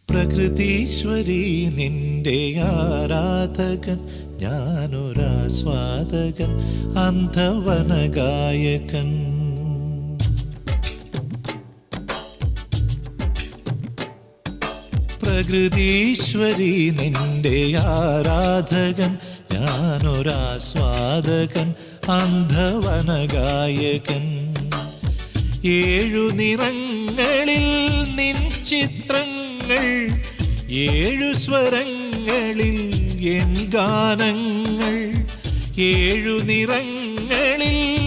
പ്രകൃതീശ്വരി നിന്റെ ആരാധകൻ, ഞാനൊരാസ്വാദകൻ, അന്ധവനഗായകൻ. പ്രകൃതീശ്വരി നിന്റെ ആരാധകൻ, ഞാനൊരാസ്വാദകൻ, അന്ധവനഗായകൻ. ഏഴു നിറങ്ങളിൽ നിൻ ചിത്രങ്ങൾ, ഏഴു സ്വരങ്ങളിൽ എൻ ഗാനങ്ങൾ. ഏഴു നിറങ്ങളിൽ